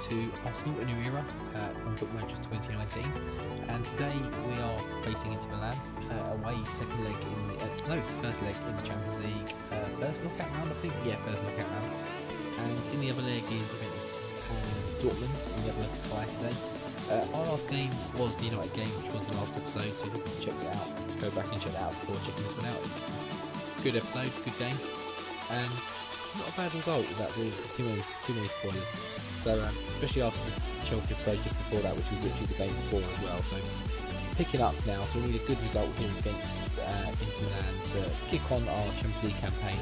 to Arsenal, a new era on Football Manager 2019, and today we are facing Inter Milan away, second leg in the, it's the first leg in the Champions League, first knockout round I think, first knockout round, and in the other leg is Juventus and Dortmund in the other tie today. Our last game was the United game, which was the last episode, so if you check it out, go back and check it out before checking this one out. Good episode, good game, and not a bad result without too many spoilers. So especially after the Chelsea episode just before that, which was literally the game before as well. So picking up now, so we need a good result here against Inter Milan to kick on our Champions League campaign,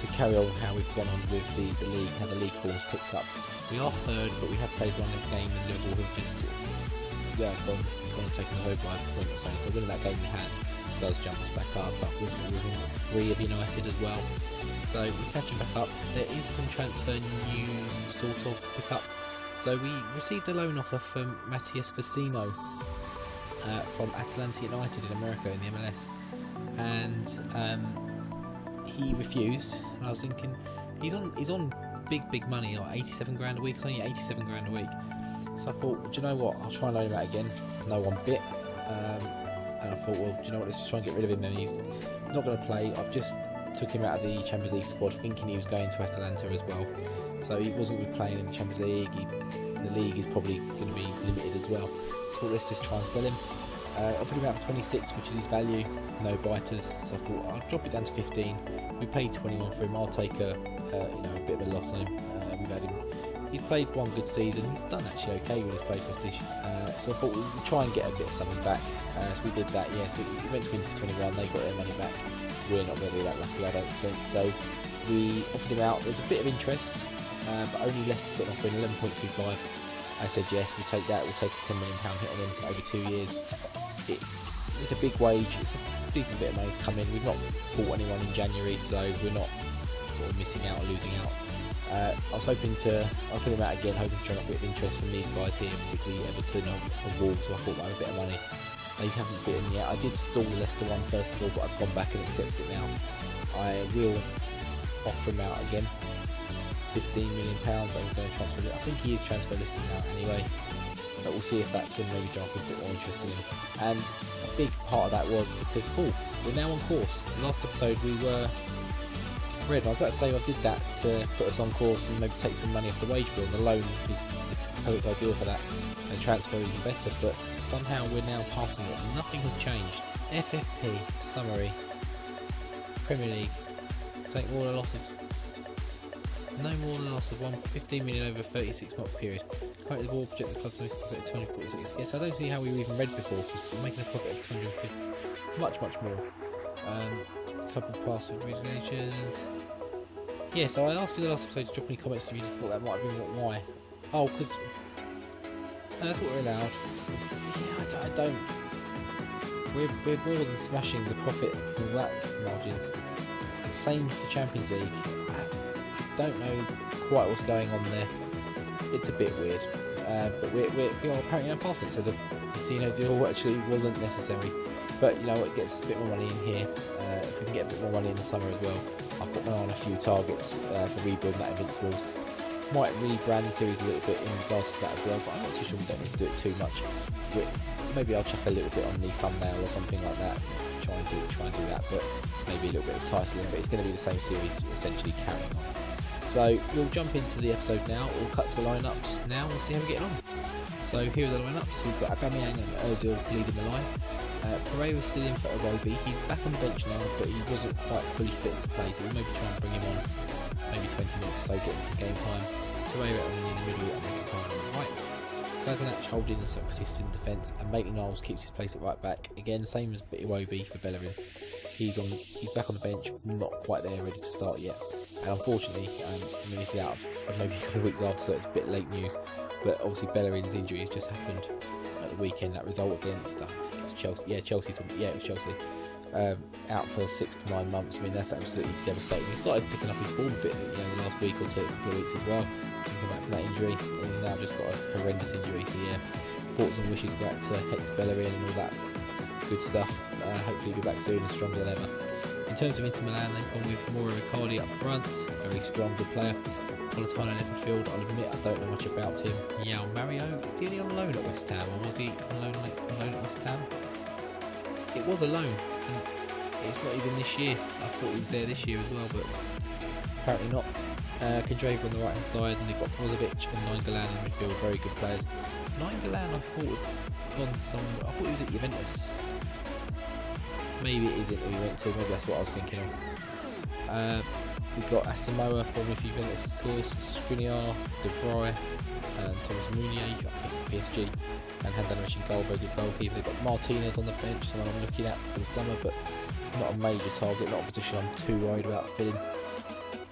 to carry on how we've gone on with the league, how the league form's picked up. We are third, but we have played one this game, and Liverpool have just gone and taken the road by the point. So winning that game we had does jump us back up, but we're within 3 of United as well. So we're catching back up. There is some transfer news sort of to pick up. So we received a loan offer from Matías Vecino from Atlanta United in America in the MLS, and he refused. And I was thinking, he's on big money, like 87 grand a week. It's only 87 grand a week. So I thought, do you know what? I'll try and loan him out again. No one bit. And I thought, well, do you know what? Let's just try and get rid of him. Then he's not going to play. I've just took him out of the Champions League squad thinking he was going to Atalanta as well, so he wasn't going to be playing in the Champions League. The league is probably going to be limited as well, so let's just try and sell him. I put him out for 26, which is his value, no biters, so I thought I'll drop it down to 15. We paid 21 for him. I'll take a bit of a loss on him. We've had him, he's played one good season, he's done actually okay when he's played for us, so I thought we'd try and get a bit of something back. So we did that, so we went to Inter 21, they got their money back. We're not going to be that lucky, I don't think. So we offered him out. There's a bit of interest, but only Leicester put an offer in 11.25. I said yes, we'll take that. We'll take a £10 million hit on him over 2 years. It's a big wage. It's a decent bit of money to come in. We've not bought anyone in January, so we're not sort of missing out or losing out. I was hoping to offer him out again, hoping to try and get a bit of interest from these guys here, particularly Everton or Wolves, so I thought that was a bit of money. They haven't bitten yet. I did stall the Leicester one first of all, but I've gone back and accepted it now. I will offer him out again. £15 million. I'm going to transfer it. I think he is transfer listed now anyway, but we'll see if that can maybe drive a bit more interest in him. And a big part of that was because we're now on course. The last episode we were red. I was about to say I did that to put us on course and maybe take some money off the wage bill. The loan is the perfect ideal for that, and transfer even better, but somehow we're now passing it. Nothing has changed. FFP summary. Premier League. Take more than a loss of no more than a loss of 15 million over a 36-month period. Currently the ball project the club to make a profit of 246. Yes, I don't see how we were even read before, because we're making a profit of 250. Much more. Couple of pass regulations. Yeah, so I asked you the last episode to drop any comments if you thought that might have been why. Oh, because that's what we're allowed. Yeah, I don't. We're more than smashing the profit from that margins. Same for Champions League. I don't know quite what's going on there. It's a bit weird, but we are apparently now passing it. So the casino deal actually wasn't necessary. But you know what, it gets us a bit more money in here. If we can get a bit more money in the summer as well. I've got my eye on a few targets for rebuilding that Invincibles. Might rebrand the series a little bit in regards to that as well, but I'm not too sure we don't need to do it too much. Maybe I'll chuck a little bit on the thumbnail or something like that. Try and do that, but maybe a little bit of titling. But it's going to be the same series essentially carrying on. So we'll jump into the episode now. We'll cut to the lineups now. We'll see how we're getting on. So here are the lineups. We've got Aubameyang and Ozil leading the line. Pereira's still in for Iwobi. He's back on the bench now, but he wasn't quite fully fit to play, so we'll maybe try and bring him on maybe 20 minutes or so, get some game time. Pereira in the middle and McIntyre on the right. Kolasinac holding and Socrates in defence, and Maitland-Niles keeps his place at right back. Again, same as Iwobi for Bellerin. He's back on the bench, not quite there, ready to start yet. And unfortunately, this is out maybe a couple of weeks after, so it's a bit late news. But obviously Bellerin's injury has just happened at the weekend. That result against Chelsea. Yeah, Chelsea. It was Chelsea. Out for 6 to 9 months. I mean, that's absolutely devastating. He started picking up his form a bit, the last week or two, couple of weeks as well. Coming back from that injury, and he's now just got a horrendous injury. So yeah, thoughts and wishes go out to Hector Bellerin and all that good stuff. Hopefully he'll be back soon and stronger than ever. In terms of Inter Milan, they've gone with Mauro Icardi up front, very strong, good player. Politano in midfield. I'll admit I don't know much about him. Yao Mario, is he on loan at West Ham, or was he on loan at West Ham? It was a loan, and it's not even this year. I thought he was there this year as well, but apparently not. Kandreva on the right hand side, and they've got Brozovic and Nainggolan in midfield, very good players. Nainggolan I thought had gone somewhere. I thought he was at Juventus. Maybe it isn't who he went to, maybe that's what I was thinking of. We've got Asamoah from Juventus, of course, Skriniar, De Vrij, and Thomas Meunier, I think from PSG, and Handanovic in goal, very good goalkeeper. They've got Martinez on the bench, someone I'm looking at for the summer, but not a major target, not a position I'm too worried about filling.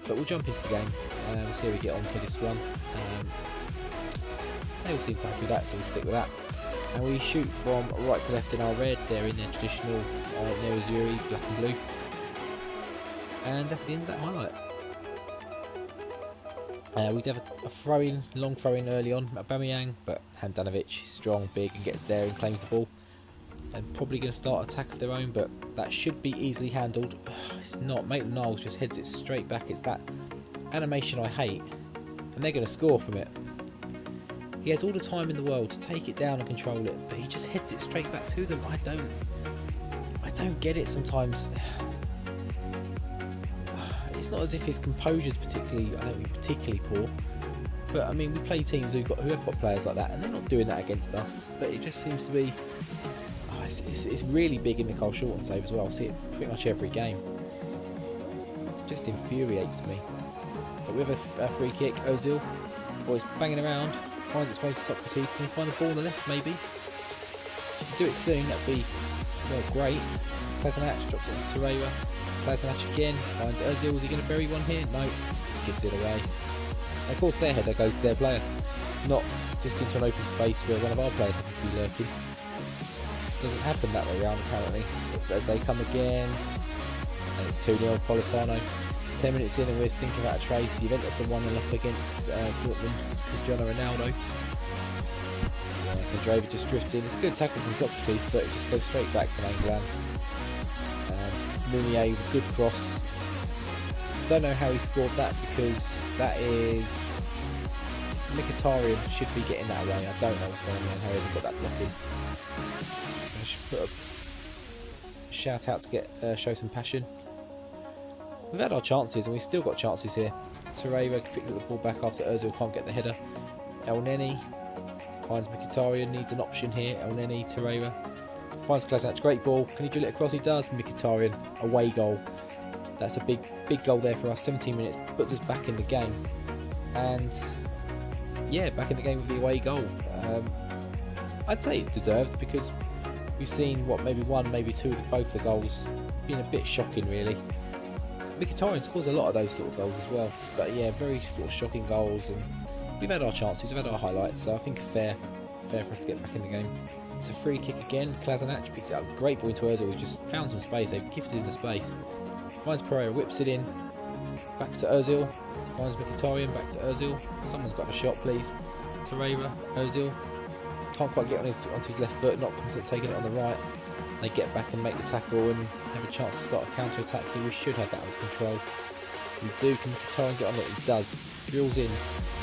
But we'll jump into the game, we'll see how we get on with this one. They all seem quite happy with that, so we'll stick with that. And we shoot from right to left in our red. They're in their traditional Nerazzurri, black and blue. And that's the end of that highlight. We'd have a long throw-in early on, Aubameyang, but Handanovic is strong, big, and gets there and claims the ball. And probably going to start attack of their own, but that should be easily handled. It's not. Maitland-Niles just heads it straight back. It's that animation I hate, and they're going to score from it. He has all the time in the world to take it down and control it, but he just heads it straight back to them. I don't get it sometimes. It's not as if his composure is particularly poor, but I mean, we play teams who have got players like that, and they're not doing that against us. But it just seems to be. It's really big in the Carl Shorten save as well. I see it pretty much every game. It just infuriates me. But we have a free kick. Ozil, it's banging around, finds its way to Socrates. Can he find the ball on the left? Maybe. If you do it soon, that'd be great. Kolasinac drops it to Torreira. Kolasinac again finds Ozil. Is he going to bury one here? No, just gives it away. And of course, their header goes to their player, not just into an open space where one of our players happens to be lurking. Doesn't happen that way around apparently. But as they come again, and it's 2-0 Politano. 10 minutes in and we're thinking about a trace. Juventus are 1-0 up against Dortmund, Cristiano Ronaldo. Kandreva just drifts in. It's a good tackle from Socrates, but it just goes straight back to Nainggolan. And Meunier with a good cross. Don't know how he scored that, because that is Mkhitaryan should be getting that away. I don't know what's going on, how he hasn't got that block in. I should put a shout out to get show some passion. We've had our chances, and we've still got chances here. Torreira picks up the ball back after Ozil can't get the header. El Neni finds Mkhitaryan, needs an option here. El Neni, Torreira finds Kolasinac, great ball. Can he drill it across? He does. Mkhitaryan, away goal. That's a big goal there for us. 17 minutes, puts us back in the game. And yeah, back in the game with the away goal. I'd say it's deserved, because we've seen maybe one, maybe two of both the goals being a bit shocking really. Mkhitaryan scores a lot of those sort of goals as well, but yeah, very sort of shocking goals, and we've had our chances, we've had our highlights, so I think fair for us to get back in the game. It's a free kick again. Kolasinac picks it up, great ball into Ozil, who's just found some space. They've gifted him the space. Finds Pereira, whips it in, back to Ozil, finds Mkhitaryan, back to Ozil. Someone's got a shot, please. Torreira, Ozil, can't quite get onto his left foot, not taking it on the right. They get back and make the tackle and have a chance to start a counter attack here. We should have that under control. We do. Can Mkhitaryan get on it? He does. Drills in.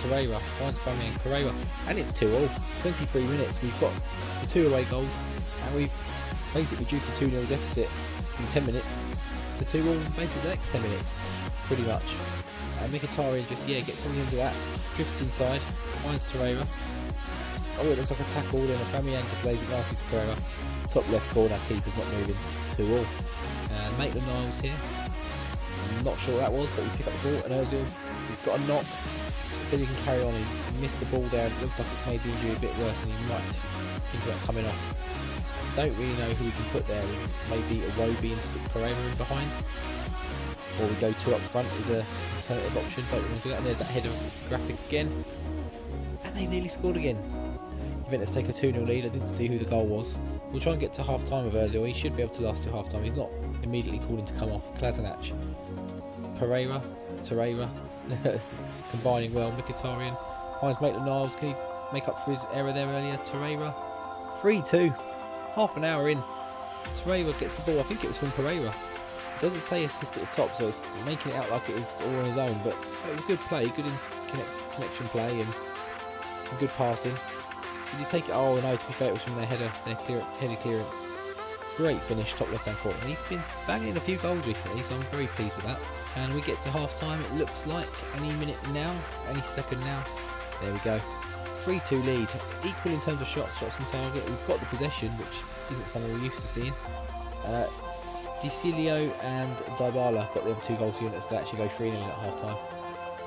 Torreira finds Aubameyang, Pereira, and it's 2-2. 23 minutes. We've got the 2 away goals, and we've basically reduced the 2-0 deficit in 10 minutes to 2-2 basically the next 10 minutes, pretty much. And Mkhitaryan just gets on the end of that, drifts inside, finds Torreira. Oh, it looks like a tackle, and Aubameyang just lays it nicely to Pereira. Top left corner, keeper's not moving. 2-2. And Maitland-Niles here. I'm not sure what that was, but he picked up the ball, and Ozil, he's got a knock. Said he can carry on. He missed the ball there. It looks like it's made the injury a bit worse, and he might think about coming off. Don't really know who we can put there. Maybe Iwobi and stick Pereira in behind, or we go 2 up front is a alternative option. Don't really do that. And there's that header graphic again, and they nearly scored again. Juventus take a 2-0 lead. I didn't see who the goal was. We'll try and get to half time with Ozil. He should be able to last to half time. He's not immediately calling to come off. Kolasinac, Pereira, Torreira combining well. Mkhitaryan finds Maitland-Niles. Can he make up for his error there earlier? Torreira, 3-2. Half an hour in, Torreira gets the ball. I think it was from Pereira. It doesn't say assist at the top, so it's making it out like it was all on his own, but it was good play, good connection play and some good passing. Did he take it? Oh no, to be fair, it was from their header clearance. Great finish, top left hand corner. And he's been banging a few goals recently, so I'm very pleased with that. And we get to half time. It looks like any minute now, any second now. There we go. 3-2 lead, equal in terms of shots on target. We've got the possession, which isn't something we're used to seeing. DiCilio and Dybala got the other 2 goals units to actually go 3-0 at half time.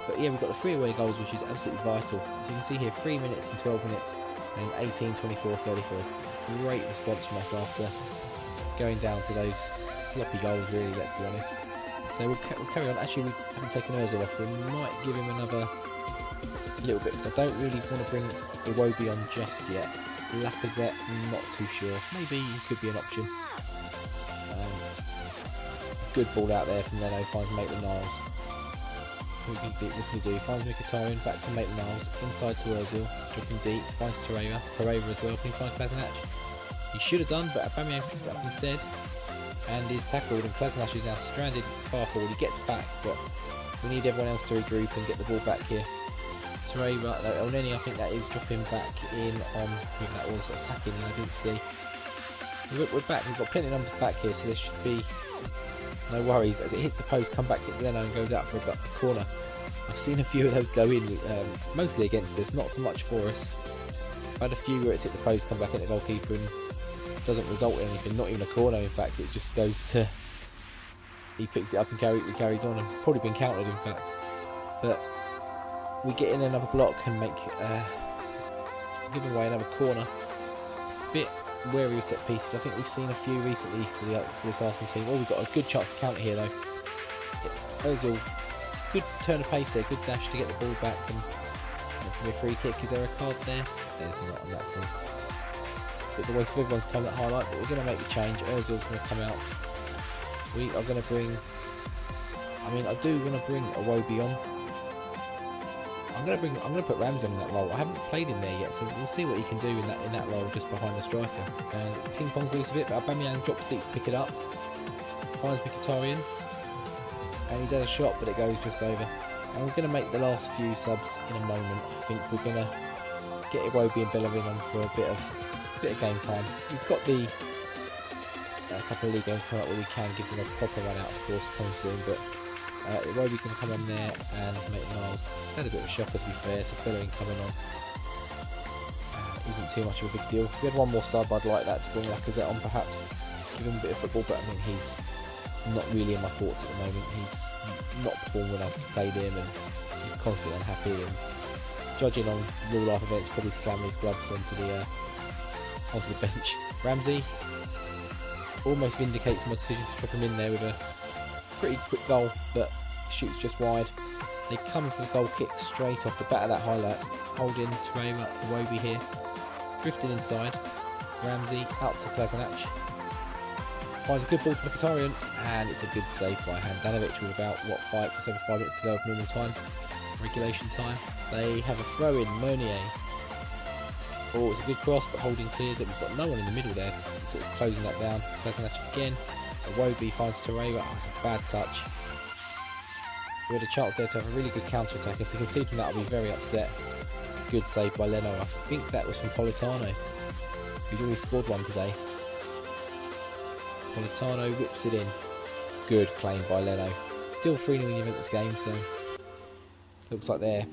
But yeah, we've got the 3 away goals, which is absolutely vital. So you can see here 3 minutes and 12 minutes and 18, 24, 34. Great response from us after going down to those sloppy goals, really, let's be honest. So we'll carry on. Actually, we haven't taken Ozil off. We might give him another little bit, because I don't really want to bring Iwobi on just yet. Lacazette, not too sure. Maybe he could be an option. Good ball out there from Leno, finds Maitland-Niles. What can he do? Finds Mkhitaryan, back to Maitland-Niles, inside to Ozil, dropping deep, finds Pereira as well. Can he find Kolasinac? He should have done, but Aubameyang picks it up instead and is tackled, and Kolasinac is now stranded far forward. He gets back, but we need everyone else to regroup and get the ball back here. Pereira, Elneny, I think that is dropping back in on that was attacking, and I didn't see. We're back, we've got plenty of numbers back here, so there should be no worries. As it hits the post, come back, hits Leno and goes out for a corner. I've seen a few of those go in, mostly against us, not so much for us. I've had a few where it's hit the post, come back at the goalkeeper and doesn't result in anything, not even a corner in fact, it just goes to, he picks it up and carries on, and probably been counted in fact. But we get in another block and make, giving away another corner. Bit wary of set pieces. I think we've seen a few recently for this Arsenal team. Oh, we've got a good chance to counter here though. Ozil, good turn of pace there, good dash to get the ball back, and it's going to be a free kick. Is there a card there? There's not on that scene. But the waste of everyone's time that highlight, but we're going to make a change. Ozil's going to come out. We are going to bring, I do want to bring Iwobi on. I'm going to put Ramsey in that role. I haven't played him there yet, so we'll see what he can do in that role just behind the striker. And ping pong's loose a bit, but Aubameyang drops deep to pick it up. Finds Mkhitaryan, and he's had a shot, but it goes just over. And we're going to make the last few subs in a moment. I think we're going to get Iwobi and Bellerin on for a bit of game time. We've got a couple of league games coming up where we can give them a proper run out, of course, coming soon, but Iwobi's going to come on there and Maitland-Niles. It's had a bit of a shocker to be fair, so Bellerin coming on isn't too much of a big deal. If we had one more sub, I'd like that to bring Lacazette on perhaps, give him a bit of football, but he's not really in my thoughts at the moment. He's not performing when I've played him, and he's constantly unhappy, and judging on real life events, probably slamming his gloves onto the bench. Ramsey almost vindicates my decision to drop him in there with a pretty quick goal, but shoots just wide. They come for the goal kick straight off the bat of that highlight. Holding Pereira, Iwobi here, drifting inside. Ramsey out to Kolasinac. Finds a good ball to Mkhitaryan, and it's a good save by Handanovic with about 5 minutes to go of normal time, regulation time. They have a throw in. Meunier. Oh, it's a good cross, but Holding clears it. We've got no one in the middle there, sort of closing that down. Kolasinac again. Iwobi finds Pereira. Oh, it's a bad touch. We had a chance there to have a really good counter attack. If we concede from that, I'll be very upset. Good save by Leno. I think that was from Politano. He's already scored one today. Politano whips it in. Good claim by Leno. Still 3-0 in the Juventus game, so looks like they're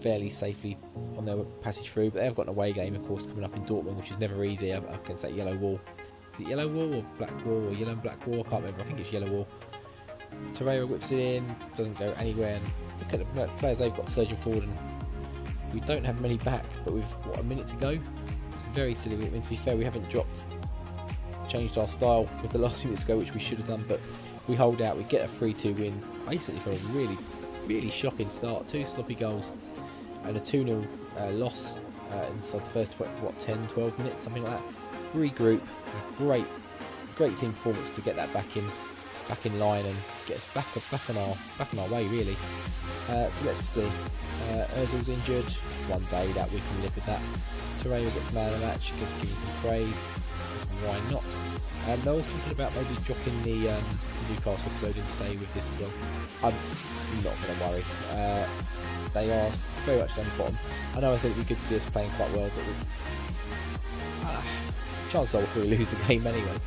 fairly safely on their passage through. But they've got an away game, of course, coming up in Dortmund, which is never easy against that yellow wall. Is it yellow wall or black wall or yellow and black wall? I can't remember. I think it's yellow wall. Torreira whips it in, doesn't go anywhere, and look at the players they've got surging forward, and we don't have many back, but we've a minute to go. It's very silly. To be fair, we haven't changed our style with the last few minutes ago, which we should have done, but we hold out. We get a 3-2 win, basically for a really shocking start. 2 sloppy goals and a 2-0 loss inside the first 10, 12 minutes, something like that. Regroup, great team performance to get that back in line and get us back on our way really. So let's see. Ozil's injured. One day that we can live with that. Torreira gets man of the match. Give him some praise. Why not? And I was thinking about maybe dropping the Newcastle episode in today with this as well. I'm not going to worry. They are very much down the bottom. I know I said it'd be good to see us playing quite well, but chances are we'll probably lose the game anyway.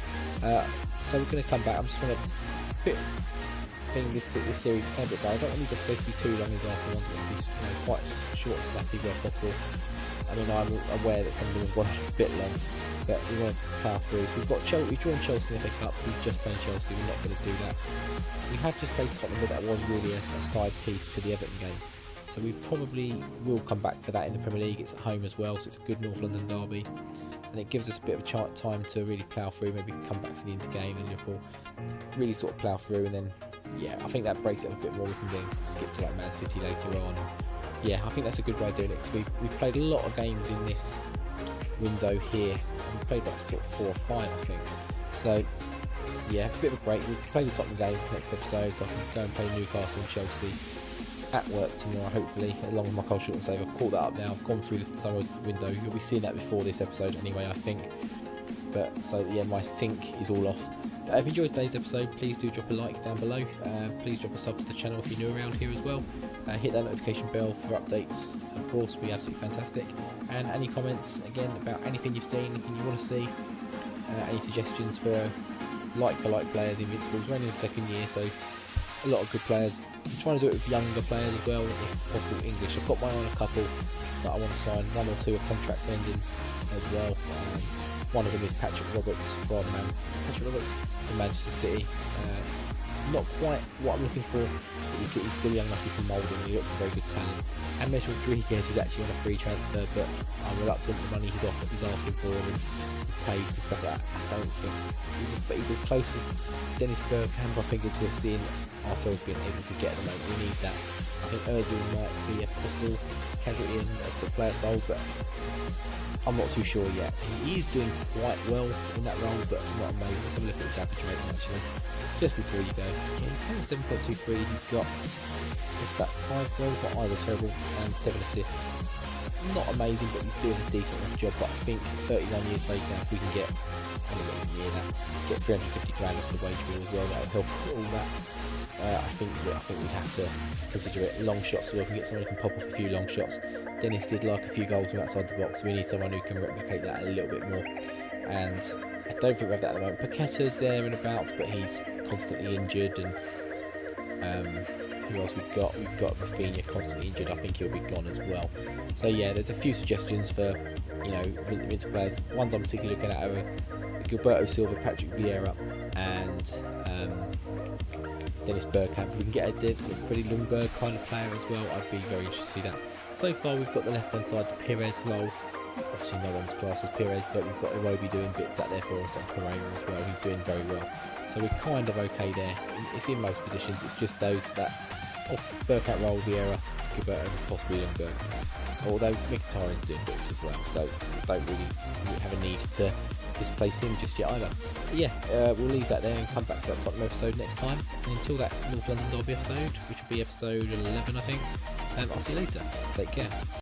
So we're going to come back. I'm just going to bring this series a bit down. I don't want these episodes to be too long as Arsenal ones. I want to be quite short and snappy where possible. I mean, I'm aware that some of them have gone a bit long, but we want to power through. So we've drawn Chelsea in the FA Cup. We've just played Chelsea. We're not going to do that. We have just played Tottenham, but that was really a side piece to the Everton game. So we probably will come back for that in the Premier League. It's at home as well, so it's a good North London derby. And it gives us a bit of a time to really plough through. Maybe come back for the Inter game and Liverpool. Really sort of plough through, and then, yeah, I think that breaks it up a bit more. We can then skip to like Man City later on. Yeah, I think that's a good way of doing it, because we've played a lot of games in this window here. We've played like sort of 4 or 5, I think. So, yeah, a bit of a break. We'll play the Tottenham game next episode, so I can go and play Newcastle and Chelsea at work tomorrow, hopefully, along with my cold short and save. I've caught that up now. I've gone through the summer window. You'll be seeing that before this episode anyway, I think. But, so yeah, my sync is all off. If you enjoyed today's episode, please do drop a like down below. Please drop a sub to the channel if you're new around here as well. Hit that notification bell for updates, of course, would be absolutely fantastic. And any comments, again, about anything you've seen, anything you want to see, any suggestions for like-for-like players, Invincibles. We're only in the second year, so a lot of good players. I'm trying to do it with younger players as well, if possible English. I've got my own a couple that I want to sign, 1 or 2 are contract ending as well. One of them is Patrick Roberts from Manchester City. Not quite what I'm looking for, but he's still young enough, he can mould him, and he looks a very good talent. And James Rodriguez is actually on a free transfer, but I'm reluctant with the money he's asking for, and his pace and stuff like that. I don't think he's as close as Dennis Bergkamp, I think, as we're seeing ourselves being able to get at the moment. We need that. I think Ozil might be a possible casualty and a player sold, but I'm not too sure yet. He is doing quite well in that role, but not amazing. Let's have a look at his average rating actually, just before you go. Yeah, he's playing 7.23. He's got just that 5 goals, not either terrible, and 7 assists. Not amazing, but he's doing a decent enough job. But I think 31 years later, if we can get, I don't know, a year now, get 350 grand off the wage bill as well, that will help all that. I think we'd have to consider it. Long shots as well. We can get someone who can pop off a few long shots. Dennis did like a few goals from outside the box. We need someone who can replicate that a little bit more. And I don't think we have that at the moment. Paqueta's there and about, but he's constantly injured. And who else we've got? We've got Rafinha constantly injured. I think he'll be gone as well. So yeah, there's a few suggestions for, you know, winter players. Ones I'm particularly looking at are Gilberto Silva, Patrick Vieira, and Dennis Bergkamp. If we can get a pretty Lundberg kind of player as well, I'd be very interested to see that. So far we've got the left hand side, the Pires role. Obviously no one's class as Pires, but we've got Iwobi doing bits out there for us, and Pereira as well. He's doing very well. So we're kind of okay there. It's in most positions. It's just those that Bergkamp role, Vieira, Gilberto, and possibly Lundberg. Although Mkhitaryan's doing bits as well, so don't really have a need to displace him just yet either. But yeah, we'll leave that there and come back to that Tottenham episode next time. And until that North London derby episode, which will be episode 11, I think, I'll see you later. Take care.